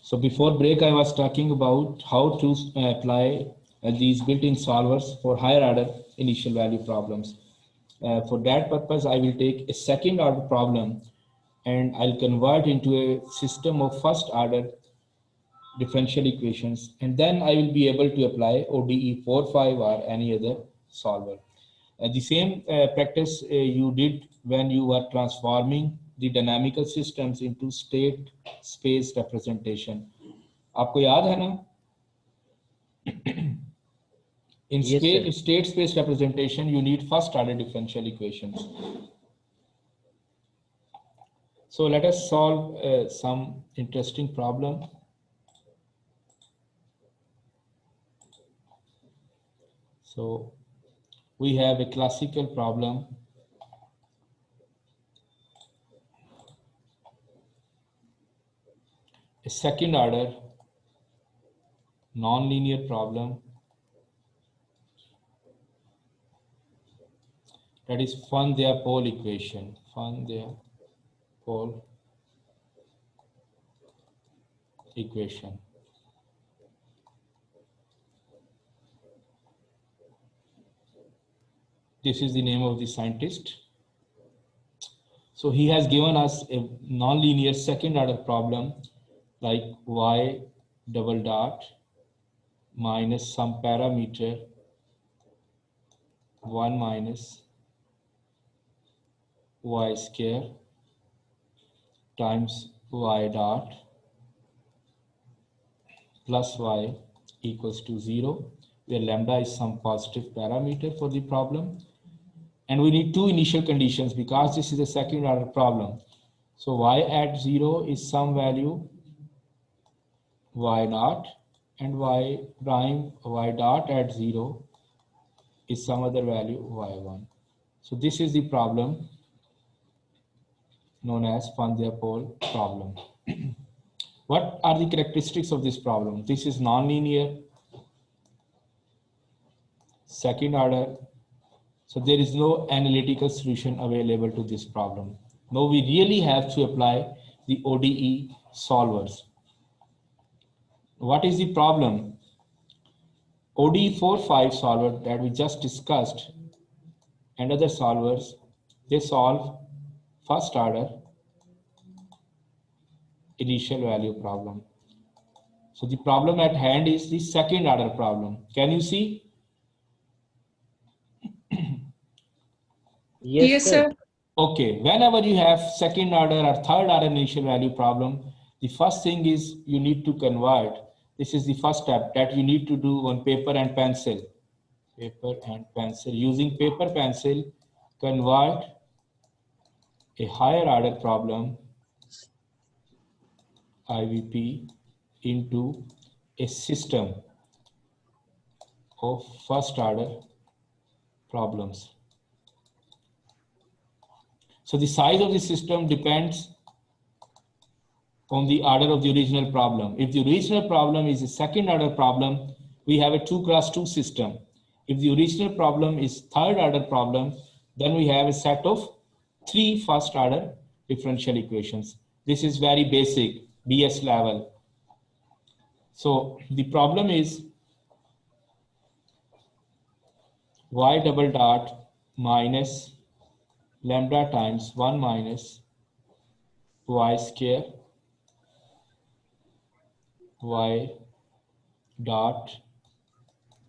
So before break, I was talking about how to apply these built-in solvers for higher order initial value problems. For that purpose, I will take a second order problem and I'll convert into a system of first order differential equations, and then I will be able to apply ODE 4, 5 or any other solver. The same practice you did when you were transforming the dynamical systems into state space representation. आपको याद है ना? In state space representation, you need first order differential equations. So let us solve some interesting problem. So we have a classical problem. A second order nonlinear problem that is Van-der-Pol equation. Van-der-Pol equation. This is the name of the scientist. So he has given us a nonlinear second order problem like y double dot minus some parameter 1 minus y square times y dot plus y equals to 0, where lambda is some positive parameter for the problem. And we need two initial conditions because this is a second order problem. So y at 0 is some value y naught, and y prime y dot at 0 is some other value y1. So this is the problem known as Van-der-Pol problem. What are the characteristics of this problem? This is nonlinear, second order. So there is no analytical solution available to this problem. Now we really have to apply the ODE solvers. What is the problem? ODE 4-5 solver that we just discussed and other solvers, they solve first order initial value problem. So the problem at hand is the second order problem. Can you see? Yes, sir. Okay, whenever you have second order or third order initial value problem, the first thing is you need to convert. This is the first step that you need to do on paper and pencil. Paper and pencil. Using paper pencil, convert a higher order problem, IVP, into a system of first order problems. So the size of the system depends on the order of the original problem. If the original problem is a second order problem, we have a 2x2 system. If the original problem is third order problem, then we have a set of 3 first order differential equations. This is very basic, BS level. So the problem is y double dot minus lambda times 1 minus y square y dot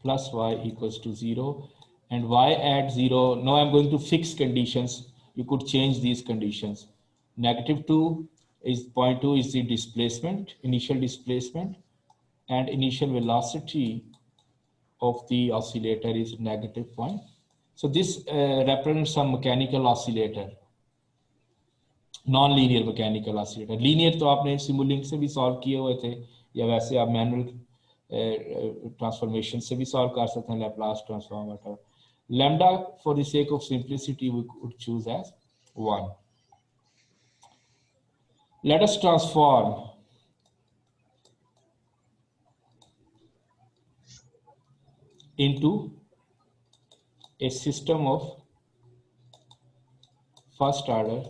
plus y equals to 0, and y at 0. Now I'm going to fix conditions. You could change these conditions. -2 is 0.2 is the displacement, initial displacement, and initial velocity of the oscillator is -0. So this represents some mechanical oscillator, non-linear mechanical oscillator. Linear तो आपने Simulink से भी solve किए हुए थे, या वैसे आप मैनुअल ट्रांसफॉर्मेशन से भी सॉल्व कर सकते हैं, लैप्लास ट्रांसफॉर्म वगैरह. Lambda, for the sake of simplicity, we could choose as 1. Let us transform into a system of first order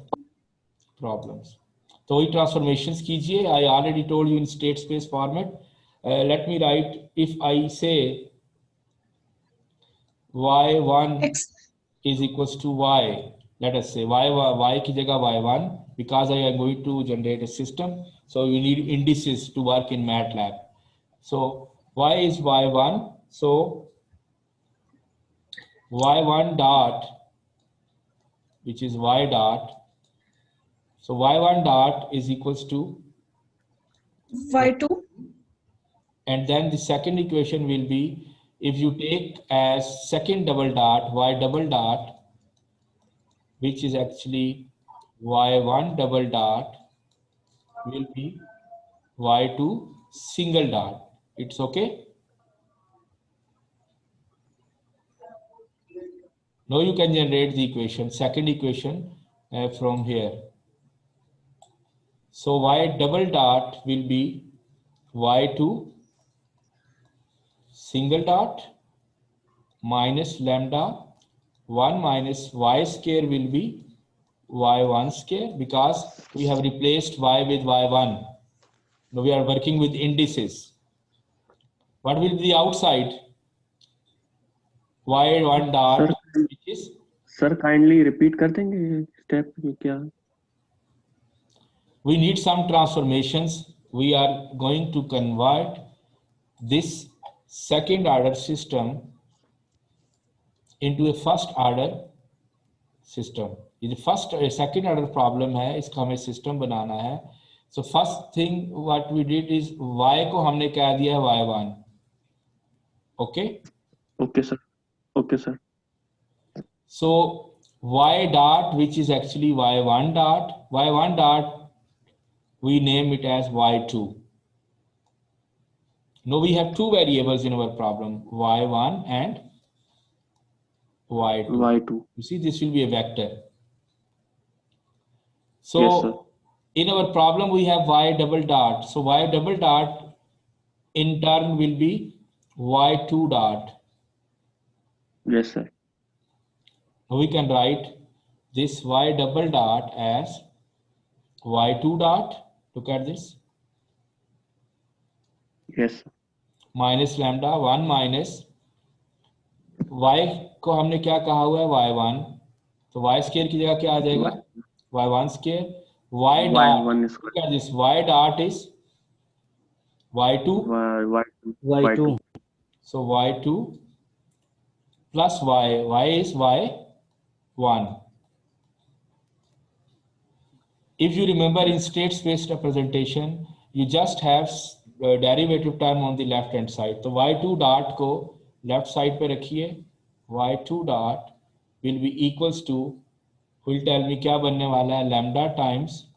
problems. तो वही ट्रांसफॉर्मेशंस कीजिए. I already told you in state space format. Let me write, if I say y1 is equals to y, let us say y की जगह y1, because I am going to generate a system, so we need indices to work in MATLAB. So y is y1, so y1 dot, which is y dot, so y1 dot is equals to y2, and then the second equation will be, if you take as second double dot y double dot, which is actually y1 double dot, will be y2 single dot. It's okay. Now you can generate the equation, second equation from here. So y double dot will be y2 single dot minus lambda 1 minus y square will be y1 square, because we have replaced y with y1. Now we are working with indices. What will be the outside? y1 dot, which is? Sir kindly repeat कर देंगे step क्या? We need some transformations. We are going to convert this second order system into a first order system. ये first second order problem है, इसका हमें system बनाना है. So first thing what we did is y को हमने क्या दिया है y1. Okay okay sir, okay sir. So y dot, which is actually y1 dot we name it as y2. Now we have two variables in our problem, y1 and y2. y2. You see, this will be a vector. So Yes, sir. in our problem we have y double dot. So y double dot in turn will be y2 dot. Yes, sir. Now we can write this y double dot as y2 dot. Look at this. Yes, sir. Minus lambda 1 minus y को हमने क्या कहा हुआ है y1, तो y square की जगह क्या आ जाएगा y1 square. y dot, look at this, y dot is y2, y2. so y2 plus y is y1. If you remember in state space representation, you just have derivative term on the left hand side. तो y2 dot को left side पे रखिए. y2 dot will be equals to, will tell me क्या बनने वाला है, lambda times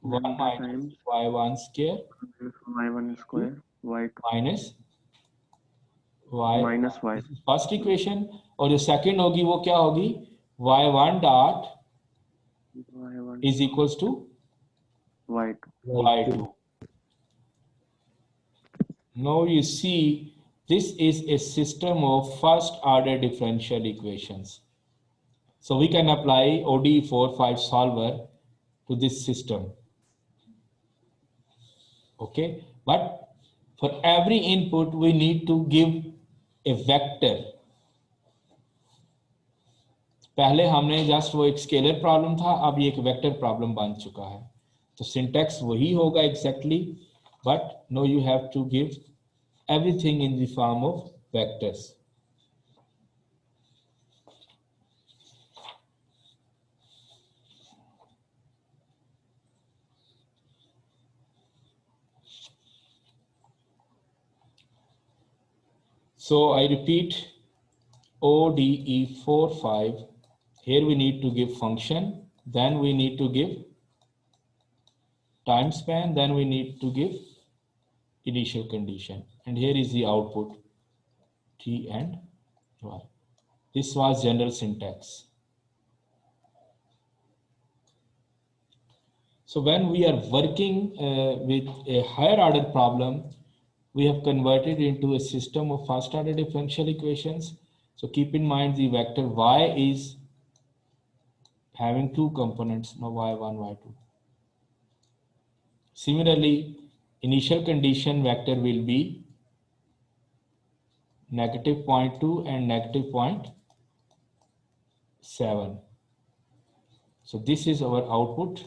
1 minus y1 square y1 square y2 minus y minus y. This is first equation. और जो second होगी वो क्या होगी, y1 dot y1 is equals to y2. Now you see, this is a system of first order differential equations. So we can apply ODE 4-5 solver to this system. Okay, but for every input we need to give a vector. पहले हमने just वो एक scalar problem था, अब ये एक vector problem बन चुका है. तो सिंटैक्स वही होगा exactly, but no you have to give everything in the form of vectors. So I repeat, ODE 4-5, here we need to give function, then we need to give time span, then we need to give initial condition, and here is the output T and Y. This was general syntax. So when we are working with a higher order problem, we have converted into a system of first order differential equations. So keep in mind the vector y is having two components, no y1, y2. Similarly, initial condition vector will be negative 0.2 and negative 0.7. So this is our output.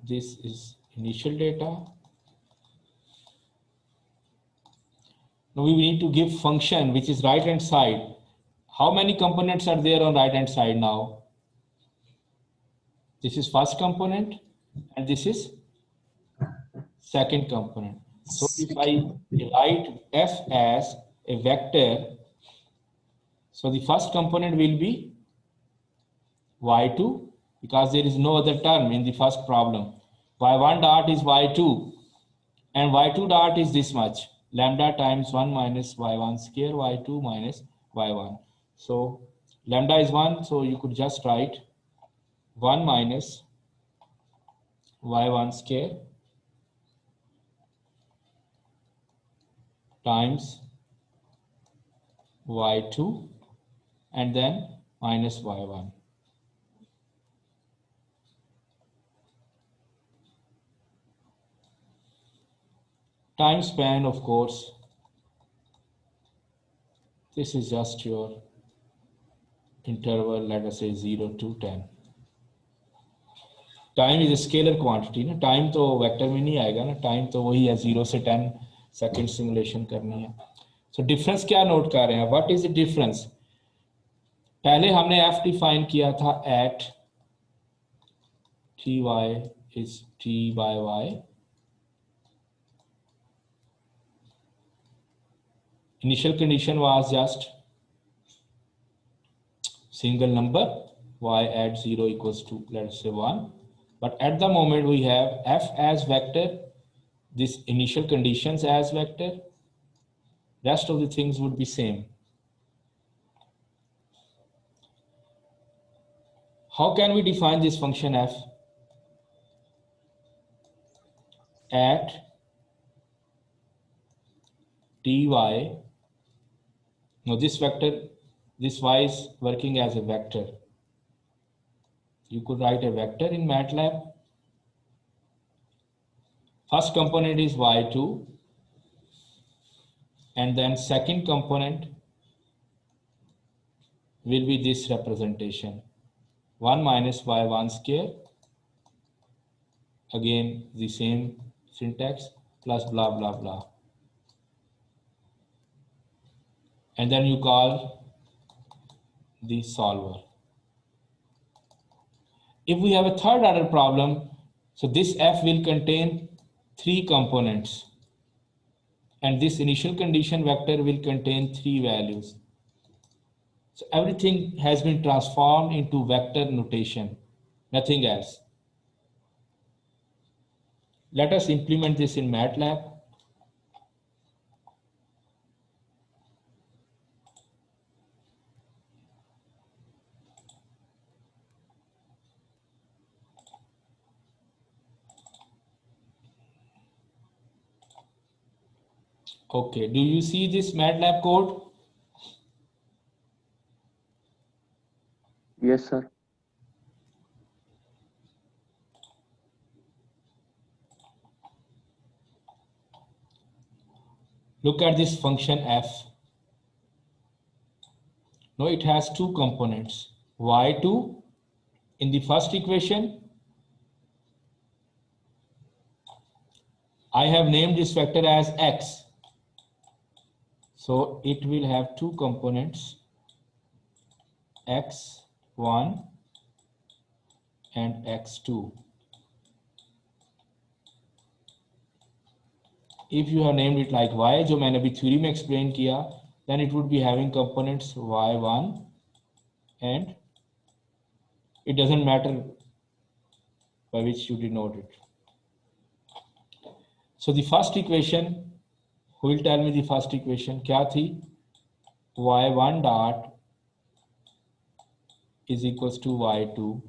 This is initial data. Now we need to give function which is right hand side. How many components are there on right hand side now? This is first component and this is second component. So if I write f as a vector, so the first component will be y2 because there is no other term in the first problem. y1 dot is y2 and y2 dot is this much, lambda times 1 minus y1 square y2 minus y1. So lambda is 1, so you could just write 1 minus y1 square times y2 and then minus y1. Time span, of course, this is just your interval, let us say 0 to 10. Time is a scalar quantity ना, time तो vector में नहीं आएगा ना, time तो वही है 0 से 10 सेकेंड सिमुलेशन करनी है. सो डिफरेंस क्या नोट कर रहे हैं? What is the difference? पहले हमने f डिफाइन किया था eight ty is t by y. Initial condition was just single number y at 0 equals to, let's say, 1. But at the moment we have f as vector, this initial conditions as vector, rest of the things would be same. How can we define this function f? At ty, now this vector, this y is working as a vector. You could write a vector in MATLAB. First component is y2 and then second component will be this representation, 1 minus y1 square, again the same syntax, plus blah blah blah, and then you call the solver. If we have a third order problem, so this f will contain 3 components and this initial condition vector will contain 3 values. So everything has been transformed into vector notation, nothing else. Let us implement this in MATLAB. Okay, do you see this MATLAB code? Yes, sir. Look at this function f. Now it has 2 components, y2 in the first equation. I have named this vector as x. So it will have 2 components, x1 and x2. If you have named it like y, जो मैंने अभी theory में explain किया, then it would be having components y1 and it doesn't matter by which you denote it. So the first equation, who will tell me the first equation क्या थी? y1 dot is equals to y2.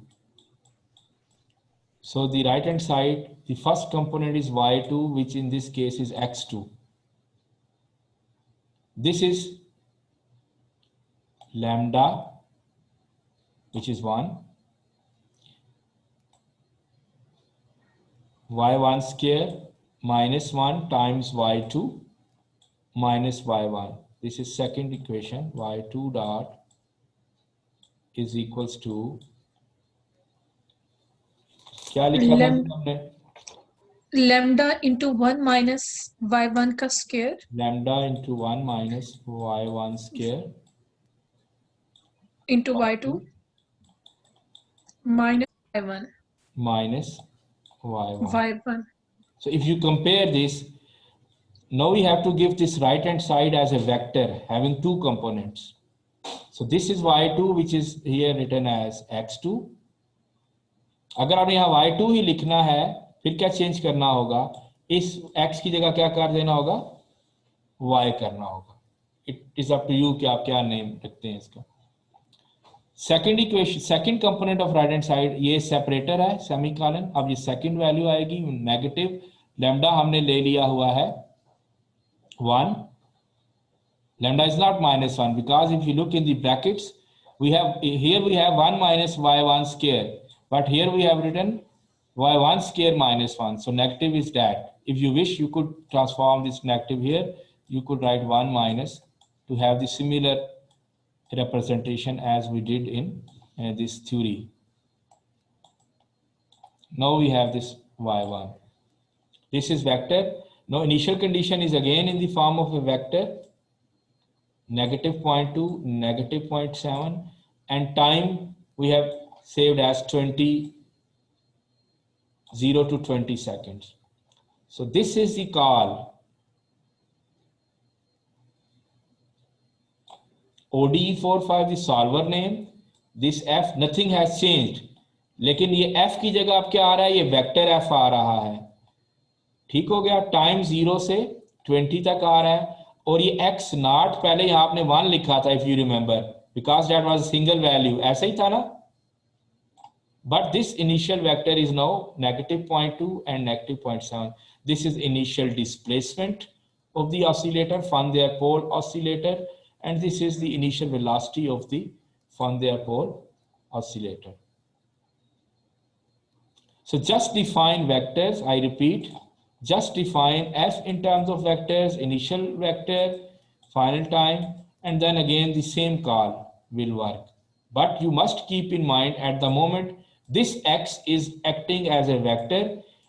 So the right hand side, the first component is y2, which in this case is x2. This is lambda, which is 1. y1 square minus 1 times y2 minus y1. This is second equation. Y2 dot is equals to, क्या लिखा था हमने? lambda into 1 minus y1 का square Lambda into 1 minus y1 square into y2 minus y1 minus y1. y1. So if you compare this, now we have to give this right hand side as a vector having two components. So this is y2 which is here written as x2. अगर आपने यहाँ y2 ही लिखना है फिर क्या change करना होगा, इस x की जगह क्या कर देना होगा, y करना होगा. It is up to you कि आप क्या नेम रखते हैं इसका. Second equation, second component of right hand side, ये सेपरेटर है सेमीकोलन. अब ये सेकेंड वैल्यू आएगी नेगेटिव. लैम्डा हमने ले लिया हुआ है 1. Lambda is not minus 1 because if you look in the brackets, we have here we have 1 minus y1 square, but here we have written y1 square minus 1. So negative is that. If you wish, you could transform this negative here. You could write 1 minus to have the similar representation as we did in this theory. Now we have this y1. This is vector. Now initial condition is again in the form of a vector. Negative 0.2, negative 0.7, and time we have saved as 0 to 20 seconds. So this is the call. ODE 45 the solver name. This F nothing has changed. लेकिन ये F की जगह अब क्या आ रहा है, ये vector F आ रहा है. ठीक हो गया. टाइम 0 से 20 तक आ रहा है. और ये x नॉट पहले यहाँ आपने 1 लिखा था, if you remember, because that was single value, ऐसा ही था ना. But this initial vector is now negative 0.2 and negative 0.7. This is initial displacement of the oscillator, van der Pol oscillator, and this is the initial velocity of the van der Pol oscillator. So just define vectors, I repeat, just define f in terms of vectors, initial vector, final time, and then again the same call will work. But you must keep in mind at the moment this x is acting as a vector,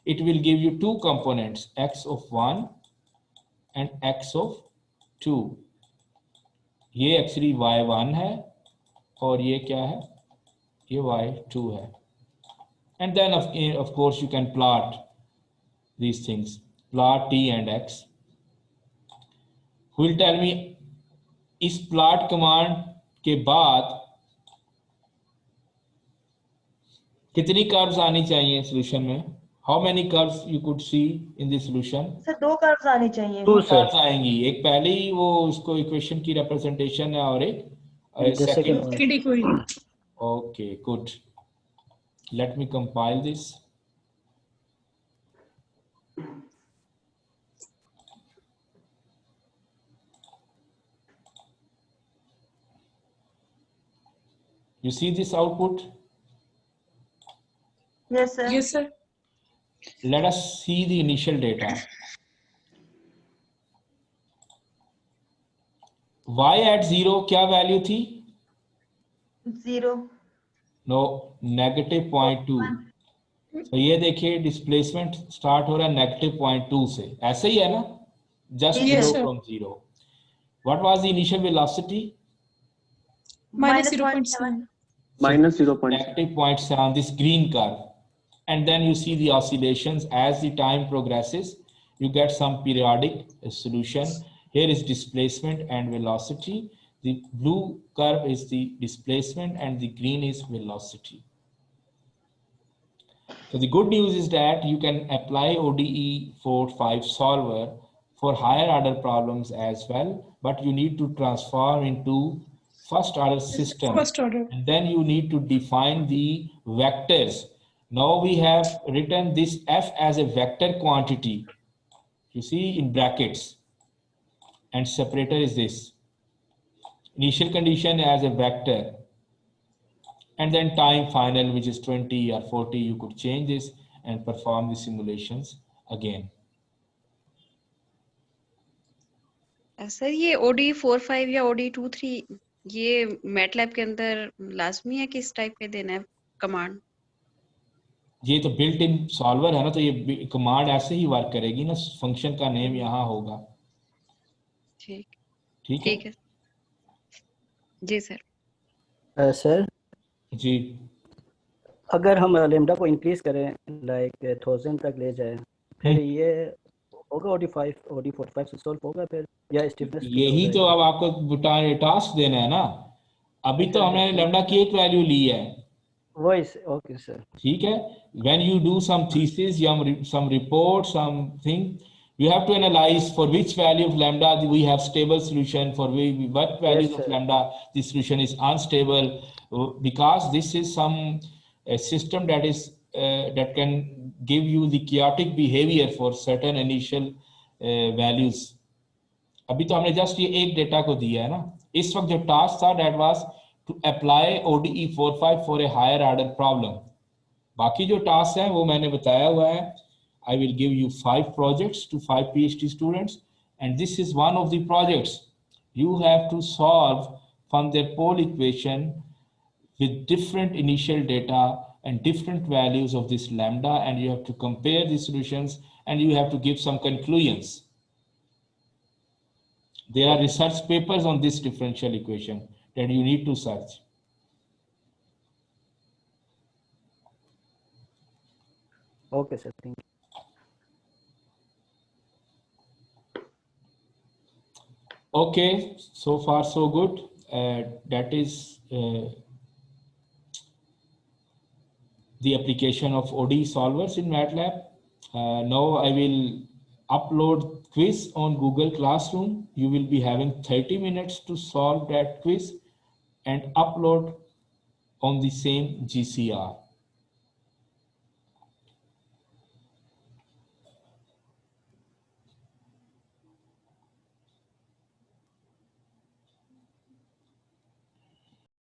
it will give you two components, x of 1 and x of 2. ये actually y1 है और ये क्या है, ये y2 है. And then of course you can plot these things, plot t and x. Who will tell me इस plot command के बाद कितनी curves आनी चाहिए solution में? How many curves you could see in the solution? Sir 2 curves आनी चाहिए. 2 curves आएंगी. एक पहले ही वो उसको equation की representation है और एक second equation. Okay, good. Let me compile this. You see this output? Yes sir. Yes sir. Let us see the initial data. Y at 0 क्या value थी? 0. No, negative 0.2. तो ये देखिए डिस्प्लेसमेंट स्टार्ट हो रहा है नेगेटिव 0.2 से, ऐसे ही है ना, just Yes, zero from 0. What was the initial velocity? Minus 0.7. minus 0.7. Negative 0.7, this green curve. And then you see the oscillations as the time progresses. You get some periodic solution. Here is displacement and velocity. The blue curve is the displacement and the green is velocity. So the good news is that you can apply ODE 45 solver for higher order problems as well, but you need to transform into first order system. First order. And then you need to define the vectors. Now we have written this f as a vector quantity, you see in brackets, and separator is this. Initial condition as a vector, and then time final, which is 20 or 40, you could change this, and perform the simulations again. Sir ये ODE 4.5 या ODE 2.3 ये MATLAB के अंदर लाजमी है कि इस type के देना है कमांड? ये तो बिल्ट इन सॉल्वर है ना, तो ये कमांड ऐसे ही वर्क करेगी ना, फंक्शन का नेम यहाँ होगा। ठीक ठीक है ठीक है जी सर। सर जी। अगर हम लेमडा को इंक्रीज करें लाइक 1000 तक ले जाए, फिर ये होगा OD5 OD45 से सॉल्व होगा फिर, या स्टिफनेस यही तो अब आपको टास्क देना है ना। अभी तो हमने लैम्डा की एक वैल्यू ली है। Voice okay sir. ठीक है, when you do some thesis, some report, something, you have to analyze for which value of lambda we have stable solution, for what values of lambda the solution is unstable, because this is some system that is that can give you the chaotic behavior for certain initial values. अभी तो हमने just ये एक data को दिया है ना। इस वक्त जो टास्क था that was to apply ODE 4.5 for a higher order problem. बाकी जो टास्क हैं वो मैंने बताया हुआ है। I will give you 5 projects to 5 PhD students, and this is one of the projects. You have to solve from their pole equation with different initial data and different values of this lambda, and you have to compare the solutions and you have to give some conclusions. There are research papers on this differential equation that you need to search. Okay sir, thank you. Okay, so far so good. That is the application of ODE solvers in MATLAB. Now I will upload quiz on Google Classroom. You will be having 30 minutes to solve that quiz and upload on the same GCR.